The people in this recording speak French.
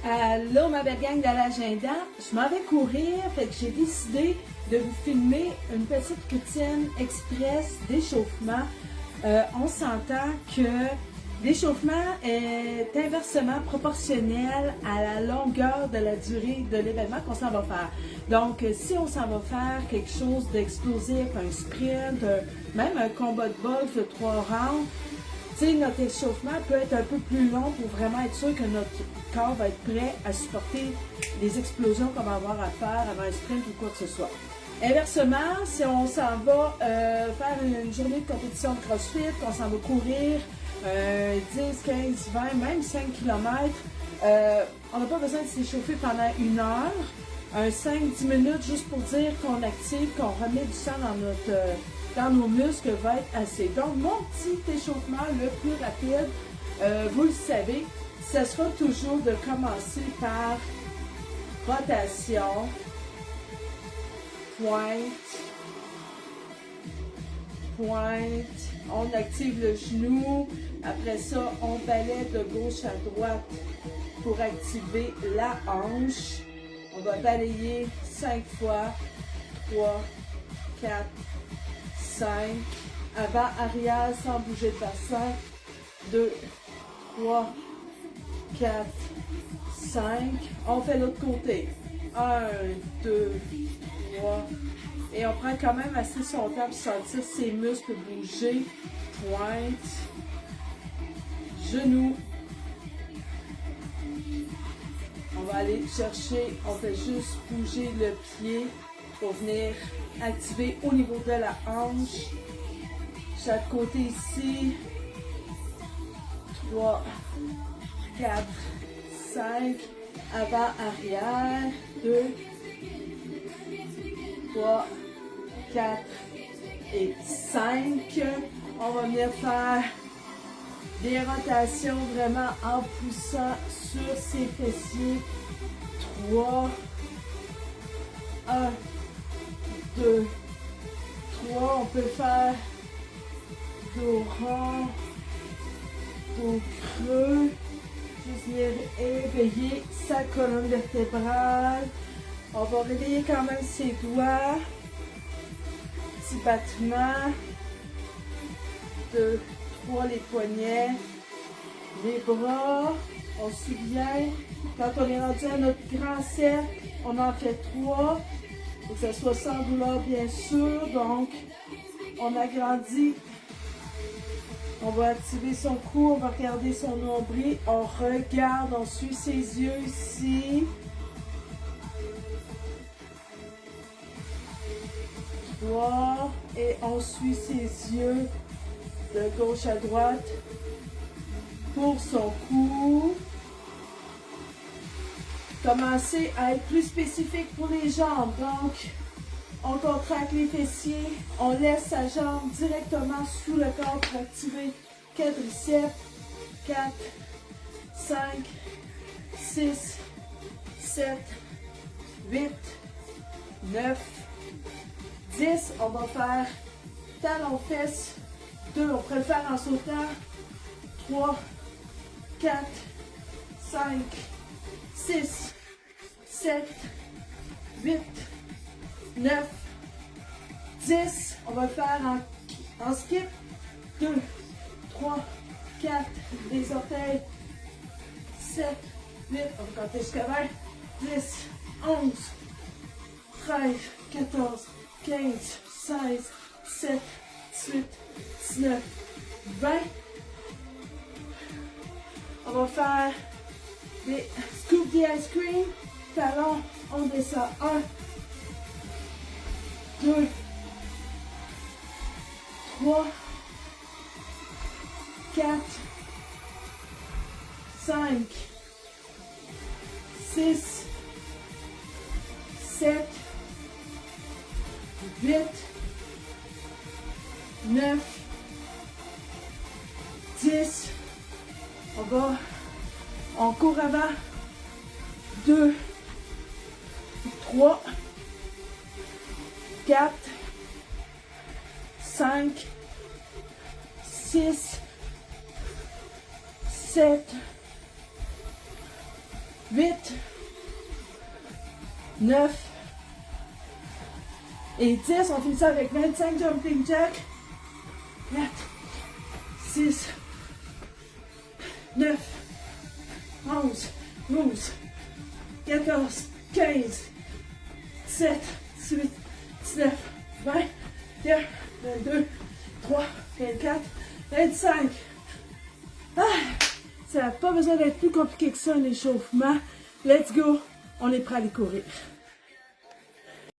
Allô, ma belle gang de l'agenda. Je m'en vais courir, fait que j'ai décidé de vous filmer une petite routine express d'échauffement. On s'entend que l'échauffement est inversement proportionnel à la longueur de la durée de l'événement qu'on s'en va faire. Donc, si on s'en va faire quelque chose d'explosif, un sprint, même un combat de boxe de 3 rounds, notre échauffement peut être un peu plus long pour vraiment être sûr que notre corps va être prêt à supporter les explosions qu'on va avoir à faire avant un sprint ou quoi que ce soit. Inversement, si on s'en va faire une journée de compétition de CrossFit, qu'on s'en va courir 10, 15, 20, même 5 km, on n'a pas besoin de s'échauffer pendant 1 heure. Un 5-10 minutes juste pour dire qu'on active, qu'on remet du sang dans nos muscles va être assez. Donc, mon petit échauffement le plus rapide, vous le savez, ce sera toujours de commencer par rotation, pointe, on active le genou, après ça, on balaie de gauche à droite pour activer la hanche. On va balayer 5 fois, 3, 4, 5, avant, arrière, sans bouger le bassin, 2, 3, 4, 5, on fait l'autre côté, 1, 2, 3, et on prend quand même assez son temps pour sentir ses muscles bouger, pointe, genou, on va aller chercher, on fait juste bouger le pied pour venir activer au niveau de la hanche. Chaque côté ici. 3, 4, 5. Avant, arrière. 2, 3, 4 et 5. On va venir faire des rotations vraiment en poussant sur ses fessiers. 3, 1, 2, 3, on peut faire dos rond, dos creux, juste venir éveiller sa colonne vertébrale. On va réveiller quand même ses doigts, petit battement, 2, 3, les poignets, les bras. On se souvient, quand on est rendu à notre grand cercle, on en fait 3. Faut que ça soit sans douleur, bien sûr. Donc, on agrandit. On va activer son cou, on va regarder son nombril. On regarde, on suit ses yeux ici. 3. Et on suit ses yeux de gauche à droite pour son cou. Commencez à être plus spécifique pour les jambes. Donc, on contracte les fessiers, on laisse sa jambe directement sous le corps pour activer quadriceps. 4, 5, 6, 7, 8, 9, 10. On va faire talon-fesse. 2, on pourrait le faire en sautant. 3, 4, 5, 6, 7, 8, 9, 10. On va le faire en skip. 2, 3, 4, les orteils. 7, 8, on va compter jusqu'à 20. 10, 11, 13, 14, 15, 16, 17, 18, 19, 20. On va faire des scoop the ice cream. Talon, on descend. 1, 2, 3, 4, 5, 6, 7, 8, 9, 10. On court avant. 2, 3, 4, 5, 6, 7, 8, 9 et 10. On finit ça avec 25 jumping jacks. 4, 6, 9, 11, 12, 14, 15, 17, 18, 19, 20, 21, 22, 23, 24, 25. Ah, ça n'a pas besoin d'être plus compliqué que ça, l'échauffement. Let's go! On est prêt à aller courir.